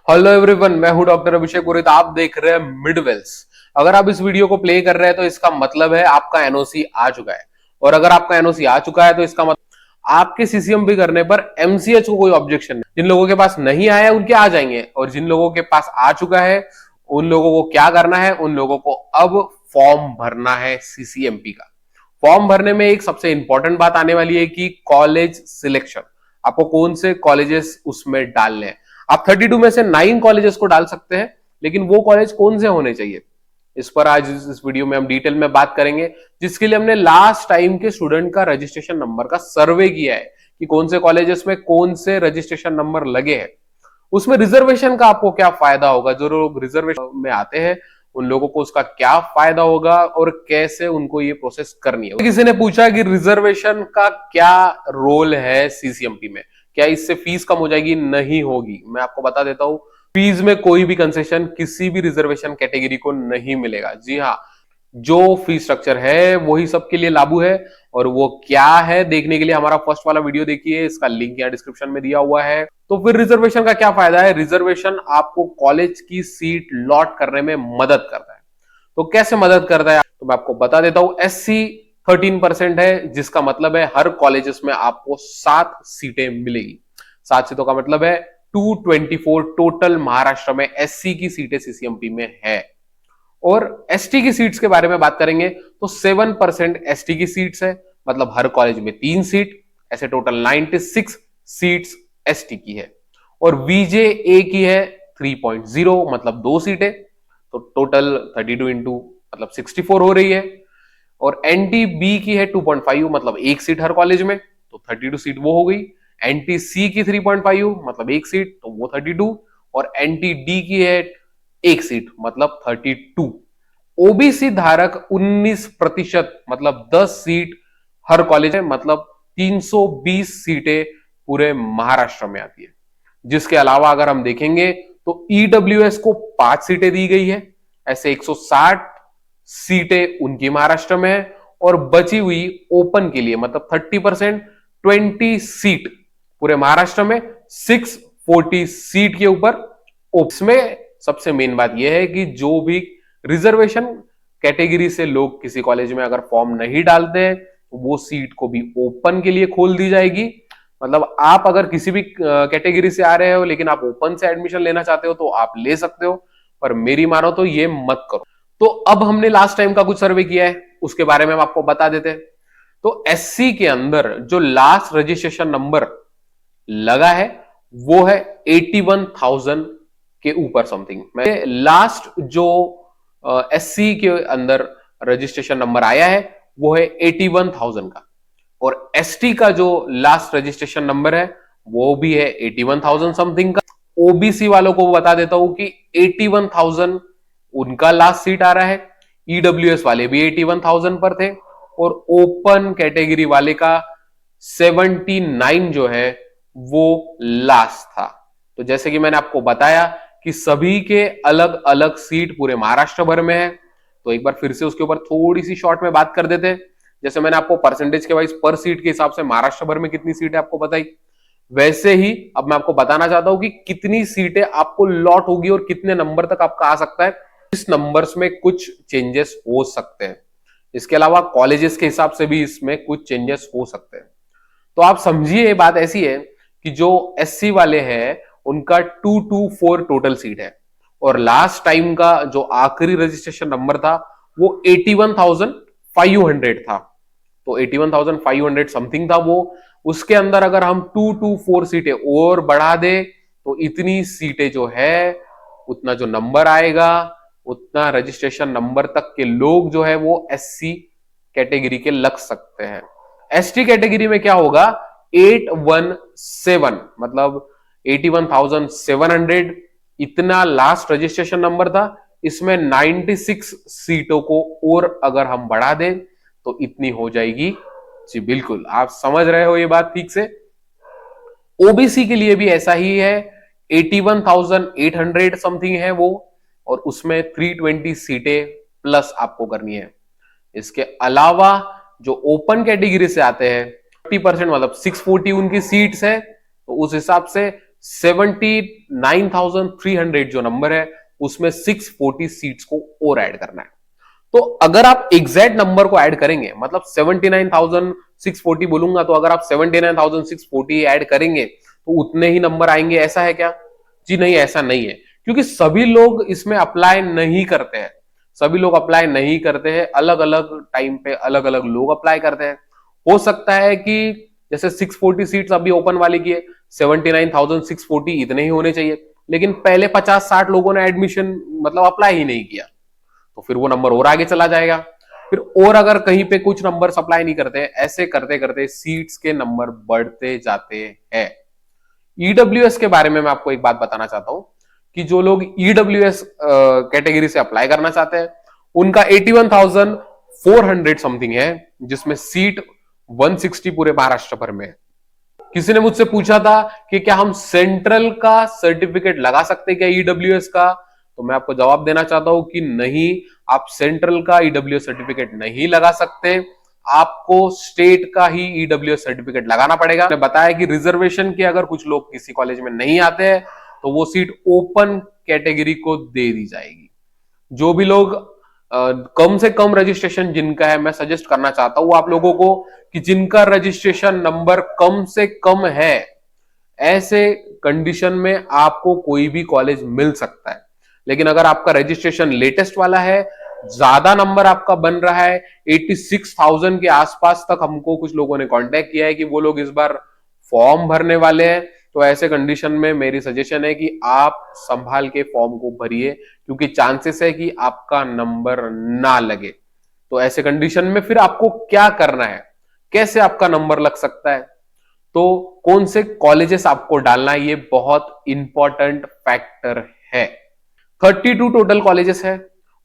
Hello everyone, मैं हूं doctor अभिषेक पुरोहित। आप देख रहे हैं मिडवेल्स। अगर आप इस वीडियो को प्ले कर रहे हैं तो इसका मतलब है आपका एनओसी आ चुका है। और अगर आपका एनओसी आ चुका है तो इसका मतलब आपके सीसीएमपी करने पर एमसीएच को कोई ऑब्जेक्शन नहीं। जिन लोगों के पास नहीं आया है उनके आ जाएंगे, और जिन लोगों के पास आ चुका है उन लोगों को क्या करना है, उन लोगों को अब फॉर्म भरना है सीसीएमपी का। फॉर्म भरने में एक सबसे इंपॉर्टेंट बात आने वाली है कि कॉलेज सिलेक्शन। आपको कौन से कॉलेजेस उसमें डालने हैं। आप 32 में से 9 कॉलेजेस को डाल सकते हैं, लेकिन वो कॉलेज कौन से होने चाहिए, इस पर आज इस वीडियो में हम डिटेल में बात करेंगे। जिसके लिए हमने लास्ट टाइम के स्टूडेंट का रजिस्ट्रेशन नंबर का सर्वे किया है कि कौन से कॉलेजेस में कौन से रजिस्ट्रेशन नंबर लगे हैं। उसमें रिजर्वेशन का आपको क्या फायदा होगा, जो लोग रिजर्वेशन में आते हैं उन लोगों को उसका क्या फायदा होगा और कैसे उनको ये प्रोसेस करनी है। किसी ने पूछा कि रिजर्वेशन का क्या रोल है सीसीएमपी में, क्या इससे फीस कम हो जाएगी? नहीं होगी। मैं आपको बता देता हूं, फीस में कोई भी कंसेशन किसी भी रिजर्वेशन कैटेगरी को नहीं मिलेगा। जी हाँ, जो फी स्ट्रक्चर है वही सबके लिए लागू है। और वो क्या है देखने के लिए हमारा फर्स्ट वाला वीडियो देखिए, इसका लिंक यहाँ डिस्क्रिप्शन में दिया हुआ है। तो फिर रिजर्वेशन का क्या फायदा है? रिजर्वेशन आपको कॉलेज की सीट लॉट करने में मदद करता है। तो कैसे मदद करता है तो मैं आपको बता देता हूं। एससी 13% है, जिसका मतलब है हर कॉलेजेस में आपको 7 सीटें मिलेगी। 7 सीटों का मतलब है 224 टोटल महाराष्ट्र में एससी की सीटें सीसीएमपी में है। और एसटी की सीट्स के बारे में बात करेंगे तो 7% एसटी की सीट्स है, मतलब हर कॉलेज में 3 सीट। ऐसे टोटल 96 सीट्स एसटी की है। और वीजे ए की है 3.0, मतलब 2 सीटें। तो टोटल 32 इंटू मतलब 64 हो रही है। और एनटी बी की है 2.5, मतलब 1 सीट हर कॉलेज में, तो 32 सीट वो हो गई। एनटी सी की 3.5 मतलब 1 सीट, तो वो 32। और एनटी डी की है 1 सीट, मतलब 32। ओबीसी धारक 19% मतलब 10 सीट हर कॉलेज है, मतलब 320 सीटें पूरे महाराष्ट्र में आती है। जिसके अलावा अगर हम देखेंगे तो ईडब्ल्यूएस को 5 सीटें दी गई है। ऐसे 160 सीटें उनकी महाराष्ट्र में है। और बची हुई ओपन के लिए मतलब 30% 20 सीट पूरे महाराष्ट्र में 640 सीट के ऊपर। उसमें सबसे मेन बात यह है कि जो भी रिजर्वेशन कैटेगरी से लोग किसी कॉलेज में अगर फॉर्म नहीं डालते हैं तो वो सीट को भी ओपन के लिए खोल दी जाएगी। मतलब आप अगर किसी भी कैटेगरी से आ रहे हो लेकिन आप ओपन से एडमिशन लेना चाहते हो तो आप ले सकते हो, पर मेरी मानो तो ये मत करो। तो अब हमने लास्ट टाइम का कुछ सर्वे किया है, उसके बारे में हम आपको बता देते हैं। तो एससी के अंदर जो लास्ट रजिस्ट्रेशन नंबर लगा है वो है 81,000 के ऊपर समथिंग। मैं लास्ट जो एससी के अंदर रजिस्ट्रेशन नंबर आया है वो है 81,000 का। और एसटी का जो लास्ट रजिस्ट्रेशन नंबर है वो भी है 81,000 समथिंग का। ओबीसी वालों को बता देता हूं कि 81,000 उनका लास्ट सीट आ रहा है। ईडब्ल्यूएस वाले भी 81,000 पर थे। और ओपन कैटेगरी वाले का 79 जो है वो लास्ट था। तो जैसे कि मैंने आपको बताया कि सभी के अलग अलग सीट पूरे महाराष्ट्र भर में है। तो एक बार फिर से उसके ऊपर थोड़ी सी शॉर्ट में बात कर देते हैं। जैसे मैंने आपको परसेंटेज के वाइज पर सीट के हिसाब से महाराष्ट्र भर में कितनी सीट है आपको बताई, वैसे ही अब मैं आपको बताना चाहता हूं कि कितनी सीटें आपको लॉट होगी और कितने नंबर तक आपका आ सकता है। इस नंबर्स में कुछ चेंजेस हो सकते हैं। इसके अलावा कॉलेजेस के हिसाब से भी इसमें कुछ चेंजेस हो सकते हैं। तो आप समझिए, ये बात ऐसी है कि जो एससी वाले हैं उनका 224 टोटल सीट है। और लास्ट टाइम का जो आखिरी रजिस्ट्रेशन नंबर था वो 81,500 था। तो 81,500 समथिंग था वो। उसके अंदर अगर हम 224 सीटें और बढ़ा दे तो इतनी सीटें जो है, उतना जो नंबर आएगा, उतना रजिस्ट्रेशन नंबर तक के लोग जो है वो एससी कैटेगरी के लग सकते हैं। एसटी कैटेगरी में क्या होगा, 817 मतलब 81,700 इतना लास्ट रजिस्ट्रेशन नंबर था। इसमें 96 सीटों को और अगर हम बढ़ा दें तो इतनी हो जाएगी। जी बिल्कुल, आप समझ रहे हो ये बात ठीक से। ओबीसी के लिए भी ऐसा ही है, 81,800 समथिंग है वो। और उसमें 320 सीटें प्लस आपको करनी है। इसके अलावा जो ओपन कैटेगरी से आते हैं 30% मतलब 640 उनकी सीट्स है। तो उस हिसाब से 79,300 जो नंबर है उसमें 640 सीट्स को और ऐड करना है। तो अगर आप एग्जैक्ट नंबर को ऐड करेंगे, मतलब 79,640 बोलूंगा, तो अगर आप 79,640 ऐड करेंगे तो उतने ही नंबर आएंगे, ऐसा है क्या? जी नहीं, ऐसा नहीं है, क्योंकि सभी लोग इसमें अप्लाई नहीं करते हैं। सभी लोग अप्लाई नहीं करते हैं, अलग अलग टाइम पे अलग अलग लोग अप्लाई करते हैं। हो सकता है कि जैसे 640 सीट्स अभी ओपन वाली की है, 79,640 इतने ही होने चाहिए, लेकिन पहले 50-60 लोगों ने एडमिशन मतलब अप्लाई ही नहीं किया, तो फिर वो नंबर और आगे चला जाएगा। फिर और अगर कहीं पे कुछ नंबर सप्लाई नहीं करते हैं, ऐसे करते करते सीट्स के नंबर बढ़ते जाते हैं। ईडब्ल्यूएस के बारे में मैं आपको एक बात बताना चाहता हूं कि जो लोग ईडब्ल्यूएस कैटेगरी से अप्लाई करना चाहते हैं उनका 81,400 समथिंग है, जिसमें सीट 160 पूरे महाराष्ट्र भर में है। किसी ने मुझसे पूछा था कि क्या हम सेंट्रल का सर्टिफिकेट लगा सकते हैं क्या ईडब्ल्यूएस का, तो मैं आपको जवाब देना चाहता हूं कि नहीं, आप सेंट्रल का ईडब्ल्यूएस सर्टिफिकेट नहीं लगा सकते, आपको स्टेट का ही ईडब्ल्यूएस सर्टिफिकेट लगाना पड़ेगा। मैंने बताया कि रिजर्वेशन के अगर कुछ लोग किसी कॉलेज में नहीं आते हैं तो वो सीट ओपन कैटेगरी को दे दी जाएगी। जो भी लोग कम से कम रजिस्ट्रेशन जिनका है, मैं सजेस्ट करना चाहता हूं आप लोगों को कि जिनका रजिस्ट्रेशन नंबर कम से कम है, ऐसे कंडीशन में आपको कोई भी कॉलेज मिल सकता है। लेकिन अगर आपका रजिस्ट्रेशन लेटेस्ट वाला है, ज्यादा नंबर आपका बन रहा है, 86,000 के आसपास तक हमको कुछ लोगों ने कांटेक्ट किया है कि वो लोग इस बार फॉर्म भरने वाले हैं, तो ऐसे कंडीशन में मेरी सजेशन है कि आप संभाल के फॉर्म को भरिए, क्योंकि चांसेस है कि आपका नंबर ना लगे। तो ऐसे कंडीशन में फिर आपको क्या करना है, कैसे आपका नंबर लग सकता है, तो कौन से कॉलेजेस आपको डालना है, ये बहुत इंपॉर्टेंट फैक्टर है। 32 टोटल कॉलेजेस है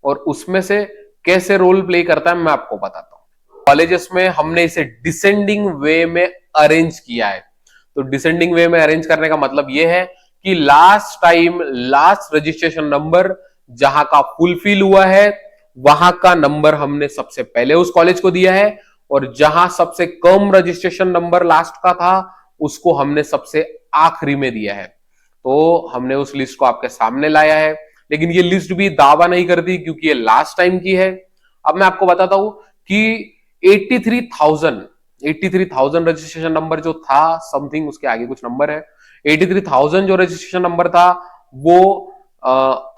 और उसमें से कैसे रोल प्ले करता है मैं आपको बताता हूं। कॉलेजेस में हमने इसे डिसेंडिंग वे में अरेंज किया है। तो डिसेंडिंग वे में अरेंज करने का मतलब यह है कि last time last registration number जहां का फुलफिल हुआ है वहां का नंबर हमने सबसे पहले उस कॉलेज को दिया है, और जहां सबसे कम रजिस्ट्रेशन नंबर लास्ट का था उसको हमने सबसे आखिरी में दिया है। तो हमने उस लिस्ट को आपके सामने लाया है, लेकिन ये लिस्ट भी दावा नहीं करती क्योंकि ये लास्ट टाइम की है। अब मैं आपको बताता हूं कि 83,000 रजिस्ट्रेशन नंबर जो था, समथिंग उसके आगे कुछ नंबर है, 83,000 जो रजिस्ट्रेशन नंबर था वो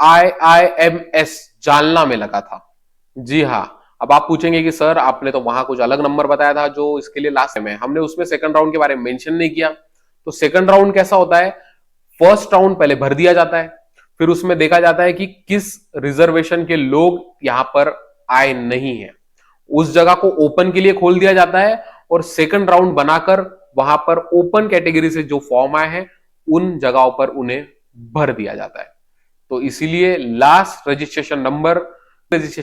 IIMS जालना में लगा था। जी हाँ, अब आप पूछेंगे कि सर आपने तो वहां कुछ अलग नंबर बताया था जो इसके लिए लास्ट में, हमने उसमें सेकंड राउंड के बारे में मेंशन नहीं किया। तो सेकंड राउंड कैसा होता है, फर्स्ट राउंड पहले भर दिया जाता है, फिर उसमें देखा जाता है कि किस रिजर्वेशन के लोग यहां पर आए नहीं है, उस जगह को ओपन के लिए खोल दिया जाता है, और सेकंड राउंड बनाकर वहां पर ओपन कैटेगरी से जो फॉर्म आए हैं उन जगहों पर उन्हें भर दिया जाता है। तो इसीलिए लास्ट रजिस्ट्रेशन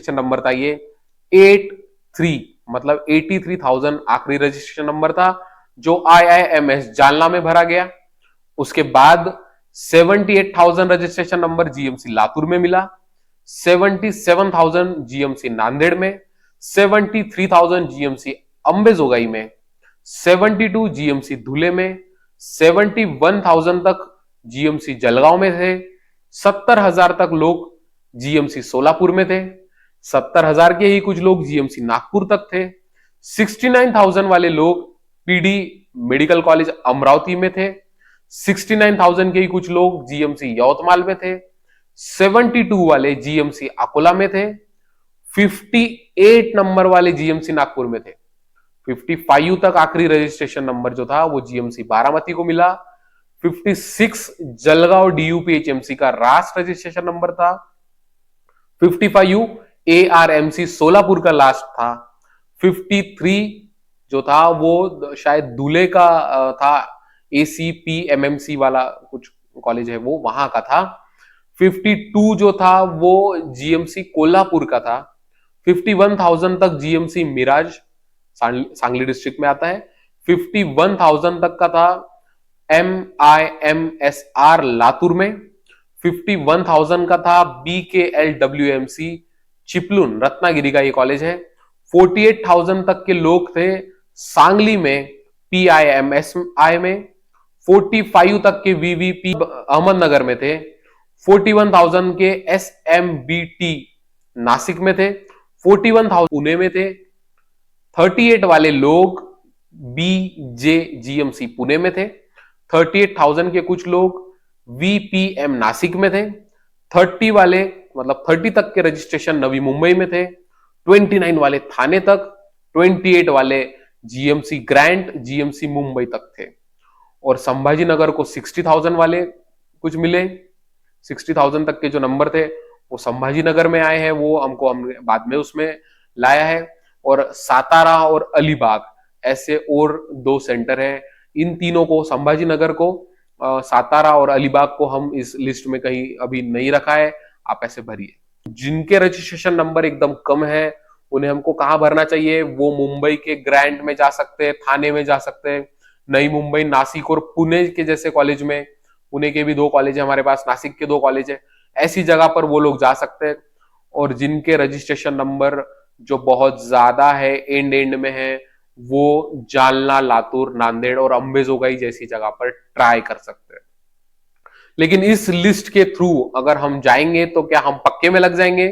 नंबर था ये 83, मतलब 83,000 आखिरी रजिस्ट्रेशन नंबर था जो IIMS जालना में भरा गया। उसके बाद 78,000 रजिस्ट्रेशन नंबर जीएमसी लातूर में मिला, 77,000 जीएमसी नांदेड़ में, 73,000 जीएमसी अंबेजोगाई में, 72 जीएमसी धुले में, 71,000 तक जीएमसी जलगांव में थे, 70,000 तक लोग जीएमसी सोलापुर में थे, 70,000 के ही कुछ लोग जीएमसी नागपुर तक थे, 69,000 वाले लोग पीडी मेडिकल कॉलेज अमरावती में थे, 69,000 के ही कुछ लोग जीएमसी यवतमाल में थे, 72 वाले जीएमसी अकोला में थे, 58 नंबर वाले जीएमसी नागपुर में थे, 55 तक आखिरी रजिस्ट्रेशन नंबर जो था वो जीएमसी बारामती को मिला, 56 जलगांव DUPHMC का लास्ट रजिस्ट्रेशन नंबर था, 55 ARMC सोलापुर का लास्ट था, 53 जो था वो शायद दूल्हे का था, ACPMMC वाला कुछ कॉलेज है वो वहां का था, 52 जो था वो जीएमसी कोल्हापुर का था, 51,000 तक जीएमसी मिराज सांगली डिस्ट्रिक्ट में आता है, 51,000 तक का था MIMSR लातूर में, 51,000 का था BKLWMC चिपलून रत्नागिरी का ये कॉलेज है, 48,000 तक के लोग थे सांगली में PIMSI में, 45 तक के वीवीपी अहमदनगर में थे, 41,000 के एसएमबीटी नासिक में थे, 41,000 पुणे में थे, 38 वाले लोग बीजेजीएमसी पुणे में थे, 38,000 के कुछ लोग वीपीएम नासिक में थे, 30 वाले मतलब 30 तक के रजिस्ट्रेशन नवी मुंबई में थे, 29 वाले थाने तक, 28 वाले जीएमसी ग्रैंड जीएमसी मुंबई तक थे। और संभाजी नगर को 60,000 वाले कुछ मिले, 60,000 तक के जो नंबर थे वो संभाजी नगर में आए हैं, वो हमने बाद में उसमें लाया है। और सातारा और अलीबाग ऐसे और 2 सेंटर हैं। इन तीनों को, संभाजी नगर को, सातारा और अलीबाग को हम इस लिस्ट में कहीं अभी नहीं रखा है, आप ऐसे भरिए। जिनके रजिस्ट्रेशन नंबर एकदम कम है उन्हें हमको कहां भरना चाहिए? वो मुंबई के ग्रैंड में जा सकते हैं, थाने में जा सकते हैं, नई मुंबई, नासिक और पुणे के जैसे कॉलेज में। पुणे के भी 2 कॉलेज है हमारे पास, नासिक के 2 कॉलेज है, ऐसी जगह पर वो लोग जा सकते हैं। और जिनके रजिस्ट्रेशन नंबर जो बहुत ज्यादा है, एंड में है, वो जालना, लातूर, नांदेड़ और अंबेजोगाई जैसी जगह पर ट्राई कर सकते हैं। लेकिन इस लिस्ट के थ्रू अगर हम जाएंगे तो क्या हम पक्के में लग जाएंगे?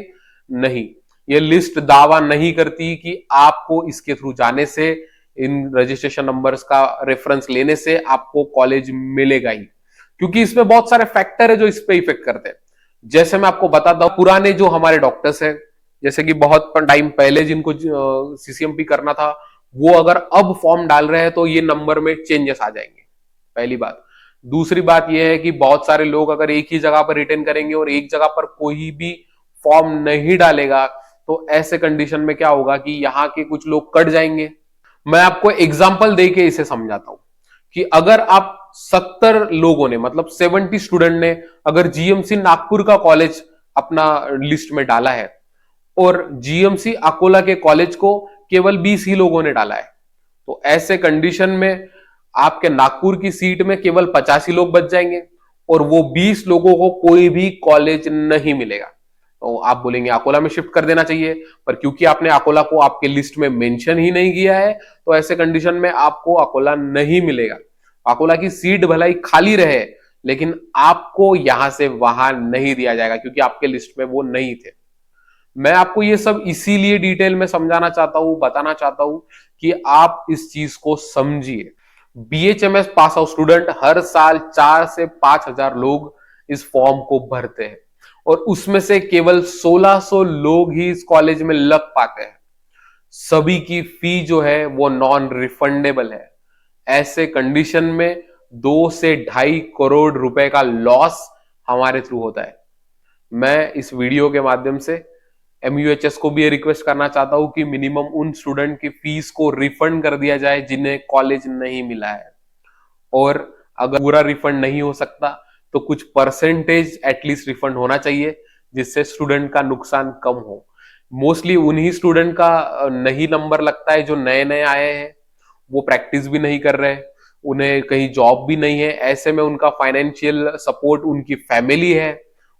नहीं, ये लिस्ट दावा नहीं करती कि आपको इसके थ्रू जाने से, इन रजिस्ट्रेशन नंबर्स का रेफरेंस लेने से आपको कॉलेज मिलेगा ही, क्योंकि इसमें बहुत सारे फैक्टर है जो इस पे इफेक्ट करते हैं। जैसे मैं आपको बताता हूं, पुराने जो हमारे डॉक्टर्स हैं, जैसे कि बहुत टाइम पहले जिनको सीसीएमपी करना था, वो अगर अब फॉर्म डाल रहे हैं तो ये नंबर में चेंजेस आ जाएंगे, पहली बात। दूसरी बात यह है कि बहुत सारे लोग अगर एक ही जगह पर रिटर्न करेंगे और एक जगह पर कोई भी फॉर्म नहीं डालेगा, तो ऐसे कंडीशन में क्या होगा कि यहाँ के कुछ लोग कट जाएंगे। मैं आपको एग्जांपल देके इसे समझाता हूं कि अगर आप 70 लोगों ने, मतलब 70 स्टूडेंट ने अगर जीएमसी नागपुर का कॉलेज अपना लिस्ट में डाला है और जीएमसी अकोला के कॉलेज को केवल 20 ही लोगों ने डाला है, तो ऐसे कंडीशन में आपके नागपुर की सीट में केवल 85 लोग बच जाएंगे और वो 20 लोगों को कोई भी कॉलेज नहीं मिलेगा। तो आप बोलेंगे अकोला में शिफ्ट कर देना चाहिए, पर क्योंकि आपने अकोला को आपके लिस्ट में मेंशन ही नहीं किया है, तो ऐसे कंडीशन में आपको अकोला नहीं मिलेगा। अकोला की सीट भलाई खाली रहे, लेकिन आपको यहां से वहां नहीं दिया जाएगा क्योंकि आपके लिस्ट में वो नहीं थे। मैं आपको ये सब इसीलिए डिटेल में समझाना चाहता हूं, बताना चाहता हूं कि आप इस चीज को समझिए। बीएचएमएस पास आउट स्टूडेंट हर साल 4 से 5,000 लोग इस फॉर्म को भरते हैं और उसमें से केवल 1,600 लोग ही इस कॉलेज में लग पाते हैं। सभी की फी जो है वो नॉन रिफंडेबल है। ऐसे कंडीशन में 2 से 2.5 करोड़ रुपए का लॉस हमारे थ्रू होता है। मैं इस वीडियो के माध्यम से एमयूएचएस को भी ये रिक्वेस्ट करना चाहता हूं कि मिनिमम उन स्टूडेंट की फीस को रिफंड कर दिया जाए जिन्हें कॉलेज नहीं मिला है, और अगर पूरा रिफंड नहीं हो सकता तो कुछ परसेंटेज एटलीस्ट रिफंड होना चाहिए, जिससे स्टूडेंट का नुकसान कम हो। मोस्टली उन्हीं स्टूडेंट का नहीं नंबर लगता है जो नए नए आए हैं, वो प्रैक्टिस भी नहीं कर रहे, उन्हें कहीं जॉब भी नहीं है। ऐसे में उनका फाइनेंशियल सपोर्ट उनकी फैमिली है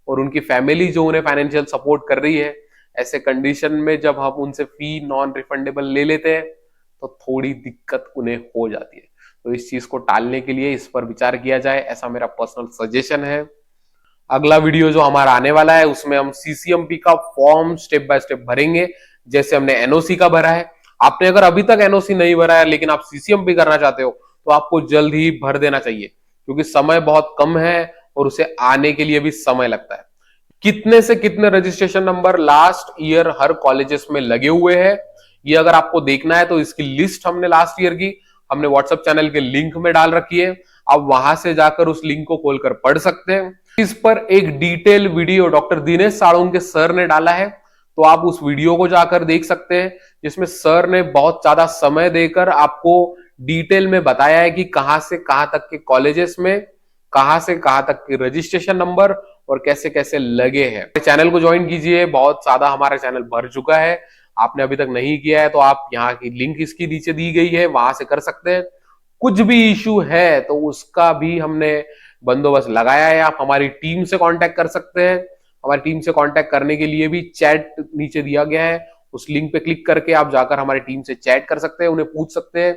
और उनकी फैमिली जो उन्हें फाइनेंशियल सपोर्ट कर रही है। ऐसे कंडीशन में जब हम उनसे फी नॉन रिफंडेबल ले लेते हैं तो थोड़ी दिक्कत उन्हें हो जाती है। तो इस चीज को टालने के लिए इस पर विचार किया जाए, ऐसा मेरा पर्सनल सजेशन है। अगला वीडियो जो हमारा आने वाला है उसमें हम सीसीएमपी का फॉर्म स्टेप बाय स्टेप भरेंगे, जैसे हमने एनओसी का भरा है। आपने अगर अभी तक एनओसी नहीं भरा है लेकिन आप सीसीएमपी करना चाहते हो तो आपको जल्द ही भर देना चाहिए, क्योंकि समय बहुत कम है और उसे आने के लिए भी समय लगता है। कितने से कितने रजिस्ट्रेशन नंबर लास्ट ईयर हर कॉलेजेस में लगे हुए हैं, ये अगर आपको देखना है तो इसकी लिस्ट हमने लास्ट ईयर की हमने व्हाट्सएप चैनल के लिंक में डाल रखी है। आप वहां से जाकर उस लिंक को खोलकर पढ़ सकते हैं। इस पर एक detail video doctor Dinesh Salunkhe sir ने डाला है, तो आप उस वीडियो को जाकर देख सकते हैं, जिसमें सर ने बहुत ज्यादा समय देकर आपको डिटेल में बताया है कि कहां से कहां तक के कॉलेजेस में कहां से कहां तक के रजिस्ट्रेशन नंबर और कैसे कैसे लगे हैं। चैनल को ज्वाइन कीजिए, बहुत ज्यादा हमारा चैनल भर चुका है। आपने अभी तक नहीं किया है तो आप यहाँ की लिंक इसकी नीचे दी गई है, वहां से कर सकते हैं। कुछ भी इशू है तो उसका भी हमने बंदोबस्त लगाया है। आप हमारी टीम से कांटेक्ट कर सकते हैं। हमारी टीम से कांटेक्ट करने के लिए भी चैट नीचे दिया गया है, उस लिंक पे क्लिक करके आप जाकर हमारी टीम से चैट कर सकते हैं, उन्हें पूछ सकते हैं।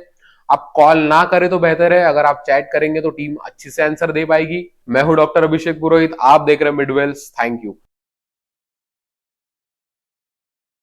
आप कॉल ना करें तो बेहतर है, अगर आप चैट करेंगे तो टीम अच्छी से आंसर दे पाएगी। मैं हूं डॉक्टर अभिषेक पुरोहित, आप देख रहे हैं मिडवेल्स। Thank you.